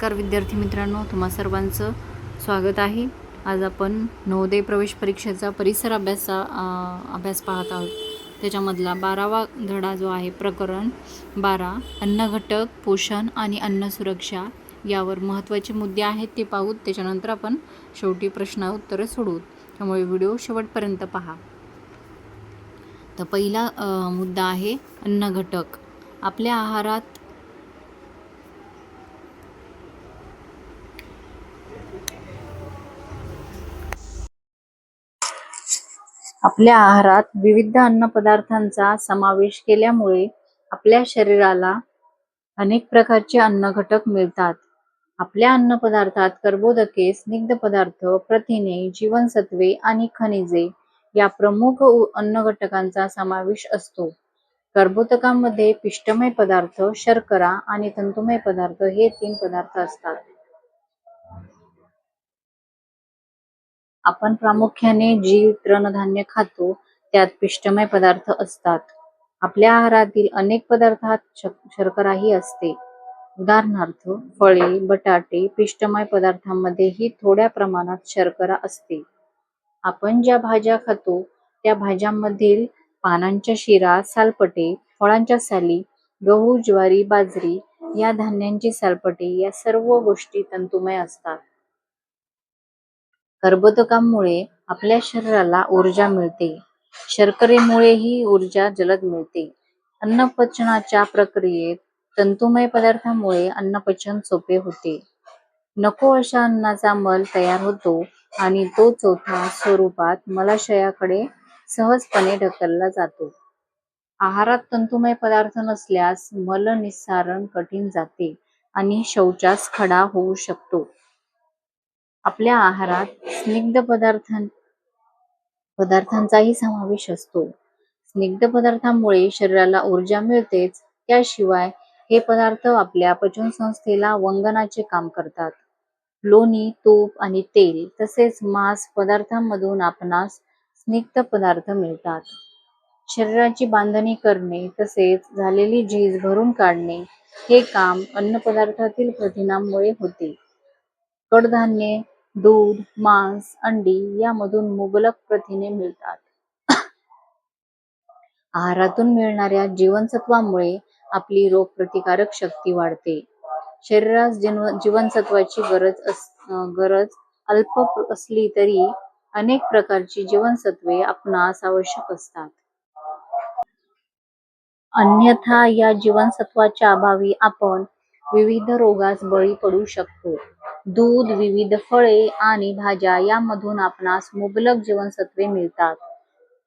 नमस्कार विद्यार्थी मित्रांनो, तुम्हा सर्वांचं स्वागत आहे. आज आपण नवोदय प्रवेश परीक्षेचा परिसर अभ्यास पाहत आहोत. त्याच्यामधला 12वा धडा जो आहे, प्रकरण 12 अन्न घटक, पोषण आणि अन्न सुरक्षा यावर महत्त्वाचे मुद्दे आहेत ते पाहूत. त्याच्यानंतर आपण शेवटी प्रश्न उत्तरे सोडवू. त्यामुळे व्हिडिओ शेवटपर्यंत पहा. तर पहिला मुद्दा आहे अन्न घटक. आपल्या आहारात विविध अन्नपदार्थांचा समावेश केल्यामुळे आपल्या शरीराला अनेक प्रकारचे अन्न घटक मिळतात. आपल्या अन्नपदार्थात कर्बोदके, स्निग्ध पदार्थ, प्रथिने, जीवनसत्वे आणि खनिजे या प्रमुख अन्न घटकांचा समावेश असतो. कर्बोदकांमध्ये पिष्टमय पदार्थ, शर्करा आणि तंतुमय पदार्थ हे 3 पदार्थ असतात. आपण प्रामुख्याने जी तृणधान्य खातो त्यात पिष्टमय पदार्थ असतात. आपल्या आहारातील अनेक पदार्थात शर्कराही असते. उदाहरणार्थ फळे, बटाटे, पिष्टमय पदार्थांमध्येही थोड्या प्रमाणात शर्करा असते. आपण ज्या भाज्या खातो त्या भाज्यांमधील पानांच्या शिरा, सालपटे, फळांच्या साली, गहू, ज्वारी, बाजरी या धान्यांची सालपटे या सर्व गोष्टी तंतुमय असतात. कर्बोदकांमुळे आपल्या शरीराला ऊर्जा मिळते. शर्करेमुळे ही ऊर्जा जलद मिळते. अन्नपचनाच्या प्रक्रियेत तंतुमय पदार्थांमुळे अन्नपचन सोपे होते. नको अशा अन्नाचा मल तयार होतो आणि तो चौथा स्वरूपात मलाशयाकडे सहजपणे ढकलला जातो. आहारात तंतुमय पदार्थ नसल्यास मलनिस्सारण कठीण जाते आणि शौचास खडा होऊ शकतो. आपल्या आहारात स्निग्ध पदार्थांचाही समावेश असतो. स्निग्ध पदार्थांमुळे शरीराला ऊर्जा मिळतेच, त्याशिवाय हे पदार्थ आपल्या पचनसंस्थेला वंगणाचे काम करतात. लोणी, तूप आणि तेल तसेच मांस पदार्थांमधून आपणास स्निग्ध पदार्थ मिळतात. शरीराची बांधणी करणे तसेच झालेली झीज भरून काढणे हे काम अन्नपदार्थातील प्रथिनांमुळे होते. कडधान्ये, दूध, मांस, अंडी यामधून मुबलक प्रथिने मिळतात. आहारातून मिळणाऱ्या जीवनसत्वामुळे आपली रोगप्रतिकारक शक्ती वाढते. शरीरास जीवनसत्वाची गरज अल्प असली तरी अनेक प्रकारची जीवनसत्वे आपणास आवश्यक असतात. अन्यथा या जीवनसत्वाच्या अभावी आपण विविध रोगास बळी पडू शकतो. दूध, विविध फळे आणि भाज्या यामधून आपणास मुबलक जीवनसत्वे मिळतात.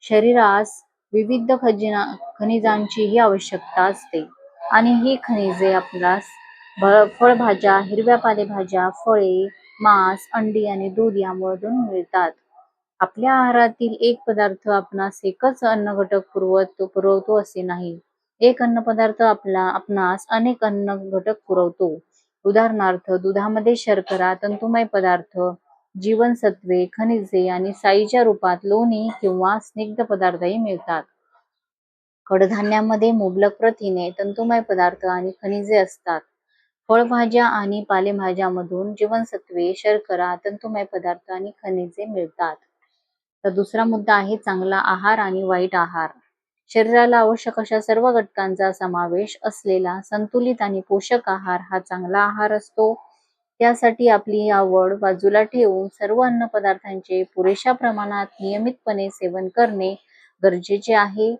शरीरास विविध खनिजांचीही आवश्यकता असते आणि ही खनिजे आपणास फळभाज्या, हिरव्या पालेभाज्या, फळे, मांस, अंडी आणि दूध यामधून मिळतात. आपल्या आहारातील एक पदार्थ आपणास एकच अन्न घटक पुरवतो असे नाही. एक अन्नपदार्थ आपणास अनेक अन्न घटक पुरवतो. उदाहरणार्थ दुधामध्ये शर्करा, तंतुमय पदार्थ, जीवनसत्वे, खनिजे आणि सायीच्या रूपात लोणी किंवा स्निग्ध पदार्थही मिळतात. कडधान्यांमध्ये मुबलक प्रथिने, तंतुमय पदार्थ आणि खनिजे असतात. फळभाज्या आणि पालेभाज्यांमधून जीवनसत्वे, शर्करा, तंतुमय पदार्थ आणि खनिजे मिळतात. तर दुसरा मुद्दा आहे चांगला आहार आणि वाईट आहार. शरीराला आवश्यक अशा सर्व घटकांचा समावेश असलेला संतुलित आणि पोषक आहार हा चांगला आहार असतो. त्यासाठी आपली आवड बाजूला ठेवून सर्व अन्नपदार्थांचे पुरेशा प्रमाणात नियमितपणे सेवन करणे गरजेचे आहे.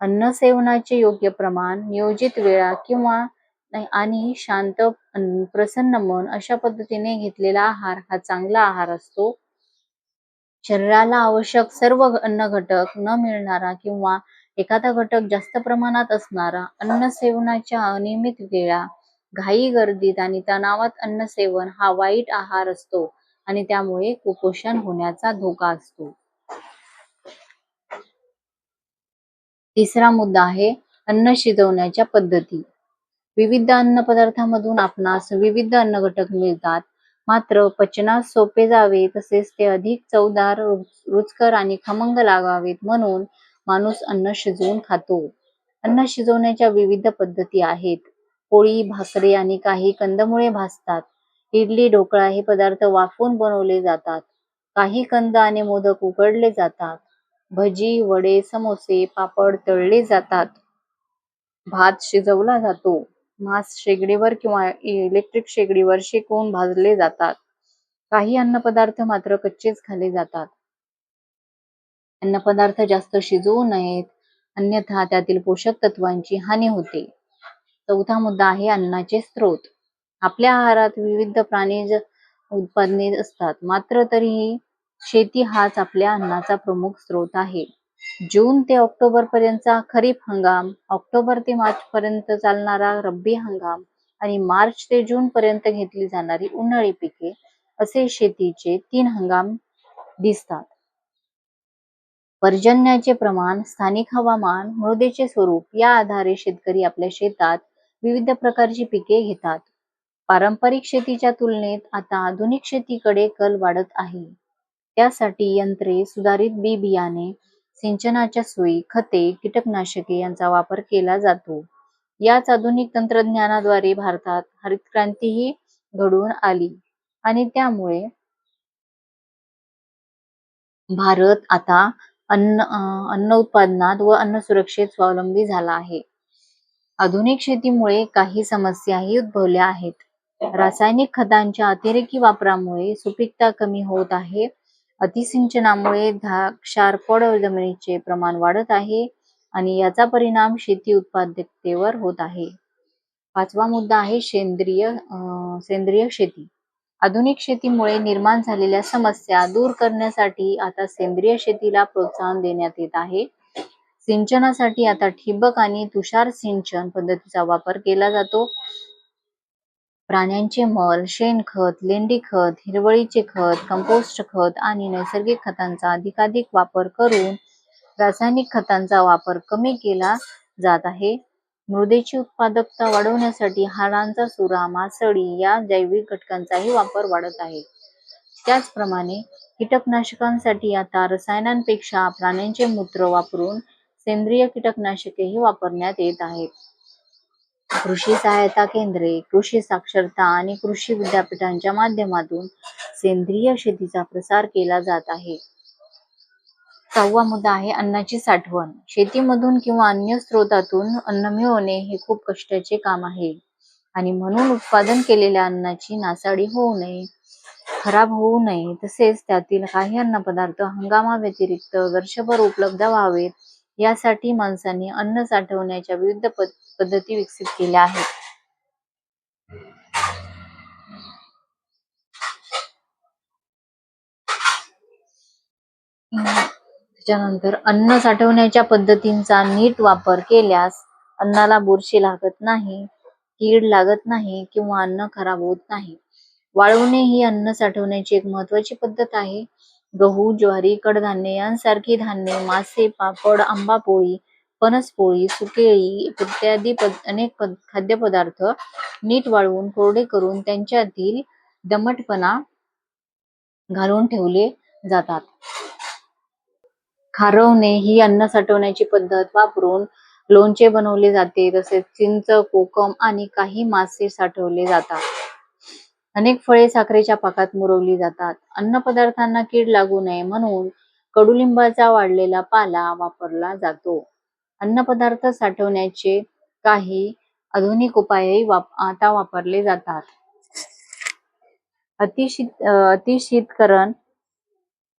अन्न सेवनाचे योग्य प्रमाण, नियोजित वेळा आणि शांत प्रसन्न मन अशा पद्धतीने घेतलेला आहार हा चांगला आहार असतो. शरीराला आवश्यक सर्व अन्न घटक न मिळणारा किंवा एखादा घटक जास्त प्रमाणात असणारा, अन्न सेवनाच्या अनियमित वेळा, घाई गर्दीत आणि तणावात अन्न सेवन हा वाईट आहार असतो आणि त्यामुळे कुपोषण होण्याचा धोका असतो. तिसरा मुद्दा आहे अन्न शिजवण्याच्या पद्धती. विविध अन्न पदार्थांमधून आपणास विविध अन्न घटक मिळतात. मात्र पचनास सोपे जावे तसेच ते अधिक चवदार, रुचकर आणि खमंग लागावेत म्हणून माणूस अन्न शिजवून खातो. अन्न शिजवण्याच्या विविध पद्धती आहेत. पोळी, भाकरी आणि काही कंदमुळे भाजतात. इडली, ढोकळा हे पदार्थ वाफवून बनवले जातात. काही कंद आणि मोदक उकडले जातात. भजी, वडे, समोसे, पापड तळले जातात. भात शिजवला जातो. मांस शेगडीवर किंवा इलेक्ट्रिक शेगडीवर शेकवून भाजले जातात. काही अन्नपदार्थ मात्र कच्चेच खाल्ले जातात. अन्नपदार्थ जास्त शिजवू नयेत, अन्यथा त्यातील पोषक तत्वांची हानी होते. चौथा मुद्दा आहे अन्नाचे स्रोत. आपल्या आहारात विविध प्राणीज उत्पादने असतात, मात्र तरीही शेती हाच आपल्या अन्नाचा प्रमुख स्रोत आहे. जून ते ऑक्टोबर पर्यंतचा खरीप हंगाम, ऑक्टोबर ते मार्च पर्यंत चालणारा रब्बी हंगाम आणि मार्च ते जून पर्यंत घेतली जाणारी उन्हाळी पिके असे शेतीचे 3 हंगाम दिसतात. पर्जन्याचे प्रमाण, स्थानिक हवामान, मृदेचे स्वरूप या आधारे शेतकरी आपल्या शेतात विविध प्रकारची पिके घेतात. पारंपरिक शेतीच्या तुलनेत आता आधुनिक शेतीकडे कल वाढत आहे. त्यासाठी यंत्रे, सुधारित बी-बियाणे, सिंचनाच्या सोयी, खते, कीटकनाशके यांचा वापर केला जातो. याच आधुनिक तंत्रज्ञानाद्वारे भारतात हरितक्रांतीही घडून आली आणि त्यामुळे भारत आता अन्न उत्पादनात व अन्न सुरक्षेत स्वावलंबी झाला आहे. आधुनिक शेतीमुळे काही समस्याही उद्भवल्या आहेत. रासायनिक खतांच्या अतिरेकी वापरामुळे सुपीकता कमी होत आहे. अतिसिंचनामुळे क्षारपड जमिनीचे प्रमाण वाढत आहे आणि याचा परिणाम शेती उत्पादकतेवर होत आहे. 5वा मुद्दा आहे सेंद्रिय शेती. आधुनिक शेतीमुळे निर्माण झालेल्या समस्या दूर करण्यासाठी आता सेंद्रिय शेतीला प्रोत्साहन देण्यात येत आहे. सिंचनासाठी आता ठिबक आणि तुषार सिंचन पद्धतीचा वापर केला जातो. प्राण्यांचे मल, शेणखत, लेंडीखत, हिरवळीचे खत, कंपोस्ट खत आणि नैसर्गिक खतांचा अधिकाधिक वापर करून रासायनिक खतांचा वापर कमी केला जात आहे. मृदेची उत्पादकता वाढवण्यासाठी हाडांचा सुरा, मासळी या जैविक घटकांचाही वापर वाढत आहे. त्याचप्रमाणे कीटकनाशकांसाठी आता रसायनांपेक्षा प्राण्यांचे मूत्र वापरून सेंद्रिय कीटकनाशकेही वापरण्यात येत आहेत. कृषी सहायता केंद्रे, कृषी साक्षरता आणि कृषी विद्यापीठांच्या माध्यमातून सेंद्रिय शेतीचा प्रसार केला जात आहे. 6वा मुद्दा आहे अन्नाची साठवण. शेतीमधून किंवा अन्य स्रोतातून अन्न मिळवणे हे खूप कष्टाचे काम आहे आणि म्हणून उत्पादन केलेल्या अन्नाची नासाडी होऊ नये, खराब होऊ नये, तसेच त्यातील काही अन्नपदार्थ हंगामाव्यतिरिक्त वर्षभर उपलब्ध व्हावेत यासाठी माणसांनी अन्न साठवण्याच्या विविध पद्धती विकसित केल्या आहेत. त्याच्यानंतर अन्न साठवण्याच्या पद्धतींचा नीट वापर केल्यास अन्नाला बुरशी लागत नाही, कीड लागत नाही किंवा अन्न खराब होत नाही. वाळवणे ही अन्न साठवण्याची एक महत्त्वाची पद्धत आहे. गहू, ज्वारी, कडधान्ये यांसारखी धान्ये, मासे, पापड, आंबापोळी, फणसपोळी, सुकेळी इत्यादी अनेक खाद्यपदार्थ नीट वाळवून कोरडे करून त्यांच्यातील दमटपणा घालून ठेवले जातात. खारवणे ही अन्न साठवण्याची पद्धत वापरून लोणचे बनवले जाते. तसेच चिंच, कोकम आणि काही मासे साठवले जातात. अनेक फळे साखरेच्या पाकात मुरवली जातात. अन्नपदार्थांना कीड लागू नये म्हणून कडुलिंबाचा वाळलेला पाला वापरला जातो. अन्नपदार्थ साठवण्याचे काही आधुनिक उपायही आता वापरले जातात. अतिशीतकरण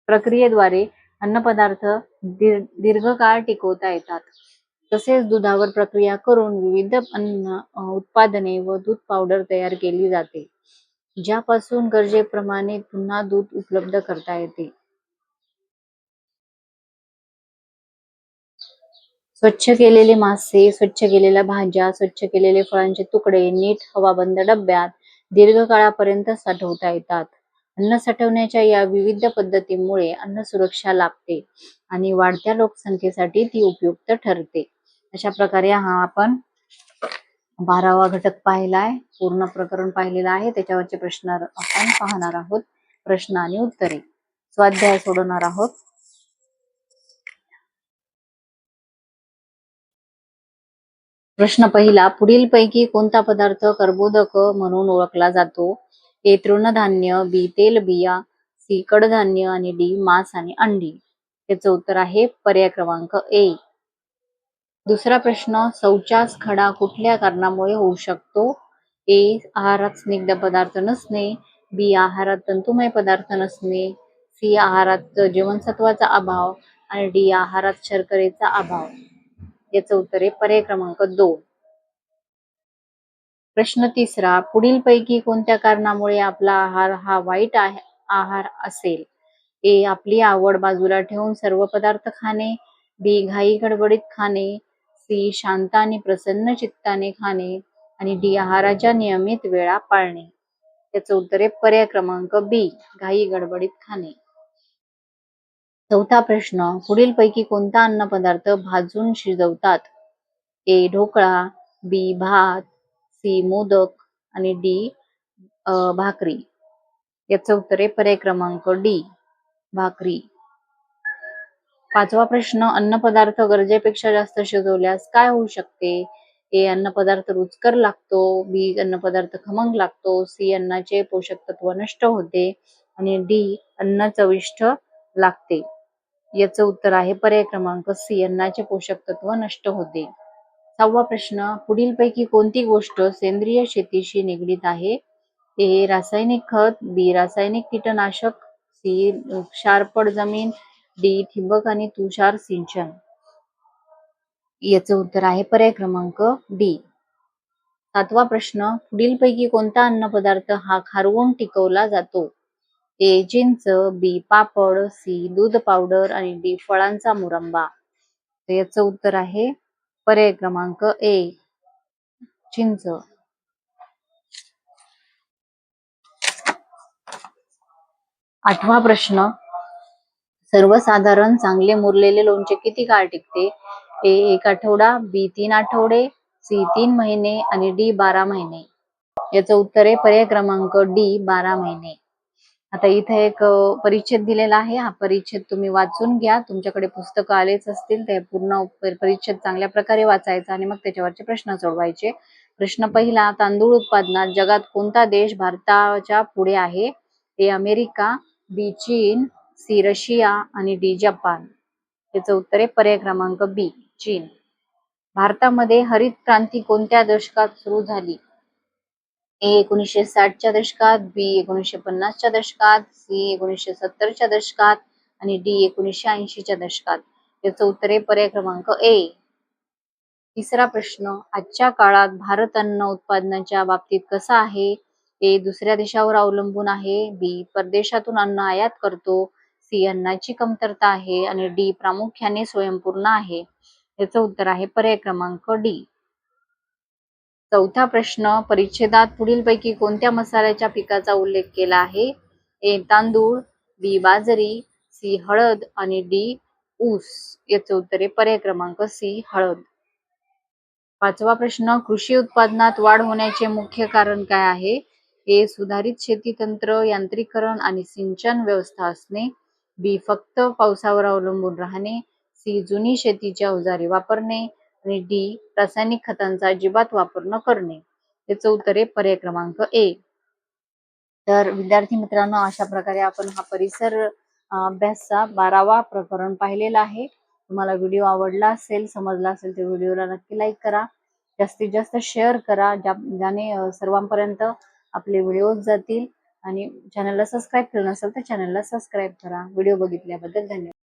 प्रक्रियेद्वारे अन्नपदार्थ दीर्घकाळ टिकवता येतात. तसेच दुधावर प्रक्रिया करून विविध अन्न उत्पादने व दूध पावडर तयार केली जाते, ज्यापासून गरजेप्रमाणे पुन्हा दूध उपलब्ध करता येते. स्वच्छ केलेले मासे, स्वच्छ केलेल्या भाज्या, स्वच्छ केलेले फळांचे तुकडे नीट हवाबंद डब्यात दीर्घकाळापर्यंत साठवता येतात. अन्न साठवण्याच्या या विविध पद्धतीमुळे अन्न सुरक्षा लाभते आणि वाढत्या लोकसंख्येसाठी ती उपयुक्त ठरते. अशा प्रकारे हा आपण 12वा घटक पाहिलाय, पूर्ण प्रकरण पाहिलेलं आहे. त्याच्यावरचे प्रश्न आपण पाहणार आहोत. प्रश्न आणि उत्तरे. स्वाध्याय सोडवणार आहोत. प्रश्न पहिला, पुढील पैकी कोणता पदार्थ कर्बोदक म्हणून ओळखला जातो? ए तृणधान्य, बी तेलबिया, सी कडधान्य आणि डी मांस आणि अंडी. याचं उत्तर आहे पर्याय क्रमांक ए. दुसरा प्रश्न, शौचास खडा कुठल्या कारणामुळे होऊ शकतो? ए आहारात स्निग्ध पदार्थ नसणे, बी आहारात तंतुमय पदार्थ नसणे, सी आहारात जीवनसत्वाचा अभाव आणि डी आहारात शर्करेचा अभाव. याचं उत्तर आहे पर्याय क्रमांक 2. प्रश्न तिसरा, पुढीलपैकी कोणत्या कारणामुळे आपला आहार हा वाईट आहार असेल? ए आपली आवड बाजूला ठेवून सर्व पदार्थ खाणे, बी घाई गडबडीत खाणे, सी शांत आणि प्रसन्न चित्ताने खाणे आणि डी आहाराच्या नियमित वेळा पाळणे. त्याचं उत्तर आहे पर्याय क्रमांक बी, घाई गडबडीत खाणे. चौथा प्रश्न, पुढीलपैकी कोणता अन्नपदार्थ भाजून शिजवतात? ए ढोकळा, बी भात, सी मोदक आणि डी भाकरी. याचं उत्तर आहे पर्याय क्रमांक डी, भाकरी. पाचवा प्रश्न, अन्नपदार्थ गरजेपेक्षा जास्त शिजवल्यास काय होऊ शकते? ए अन्नपदार्थ रुचकर लागतो, बी अन्नपदार्थ खमंग लागतो, सी अन्नाचे पोषक तत्व नष्ट होते आणि डी अन्न चविष्ट लागते. याचं उत्तर आहे पर्याय क्रमांक सी, अन्नाचे पोषक तत्व नष्ट होते. सहावा प्रश्न, पुढीलपैकी कोणती गोष्ट सेंद्रिय शेतीशी निगडीत आहे? ए रासायनिक खत, बी रासायनिक कीटनाशक, सी क्षारपड जमीन, डी ठिबक आणि तुषार सिंचन. याचं उत्तर आहे पर्याय क्रमांक डी. सातवा प्रश्न, पुढीलपैकी कोणता अन्नपदार्थ हा खारवून टिकवला जातो? ए चिंच, बी पापड, सी दूध पावडर आणि डी फळांचा मुरंबा. तर याचं उत्तर आहे पर्याय क्रमांक ए, चिंच. आठवा प्रश्न, सर्वसाधारण चांगले मुरलेले लोणचे किती काळ टिकते? ए 1 आठवडा, बी 3 आठवडे, सी 3 महिने आणि डी 12 महिने. याचं उत्तर आहे पर्याय क्रमांक डी, 12 महिने. आता इथे एक परिच्छेद दिलेला आहे. हा परिच्छेद तुम्ही वाचून घ्या. तुमच्याकडे पुस्तकं आलेच असतील, ते पूर्ण परिच्छेद चांगल्या प्रकारे वाचायचा आणि मग त्याच्यावरचे प्रश्न सोडवायचे. प्रश्न पहिला, तांदूळ उत्पादनात जगात कोणता देश भारताच्या पुढे आहे? ए अमेरिका, बी चीन, सी रशिया आणि डी जपान. याचं उत्तर आहे पर्याय क्रमांक बी, चीन. भारतामध्ये हरित क्रांती कोणत्या दशकात सुरू झाली? ए 1960च्या दशकात, बी 1950च्या दशकात, सी 1970च्या दशकात आणि डी 1980च्या दशकात. याचं उत्तर आहे पर्याय क्रमांक ए. तिसरा प्रश्न, आजच्या काळात भारत अन्न उत्पादनाच्या बाबतीत कसा आहे? ए दुसऱ्या देशावर अवलंबून आहे, बी परदेशातून अन्न आयात करतो, सी अन्नाची कमतरता आहे आणि डी प्रामुख्याने स्वयंपूर्ण आहे. याचं उत्तर आहे पर्याय क्रमांक डी. चौथा प्रश्न, परिच्छेदात पुढीलपैकी कोणत्या मसाल्याच्या पिकाचा उल्लेख केला आहे? ए तांदूळ, बी बाजरी, सी हळद आणि डी ऊस. याचं उत्तर आहे पर्याय क्रमांक सी, हळद. पाचवा प्रश्न, कृषी उत्पादनात वाढ होण्याचे मुख्य कारण काय आहे? ए सुधारित शेती तंत्र, यांत्रिकरण आणि सिंचन व्यवस्था असणे, बी फक्त पावसावर अवलंबून राहणे, सी जुनी शेतीची अवजारे वापरणे आणि डी रासायनिक खतांचा अजिबात वापर न करणे. याचं उत्तर आहे पर्याय क्रमांक ए. तर विद्यार्थी मित्रांनो, अशा प्रकारे आपण हा परिसर अभ्यासचा 12वा प्रकरण पाहिलेला आहे. तुम्हाला व्हिडिओ आवडला असेल, समजला असेल तर व्हिडिओला नक्की लाईक करा, जास्तीत जास्त शेअर करा, ज्याने सर्वांपर्यंत आपले व्हिडिओज जातील. आणि चॅनलला सबस्क्राईब केलं नसेल तर चॅनलला सबस्क्राईब करा. व्हिडिओ बघितल्याबद्दल धन्यवाद.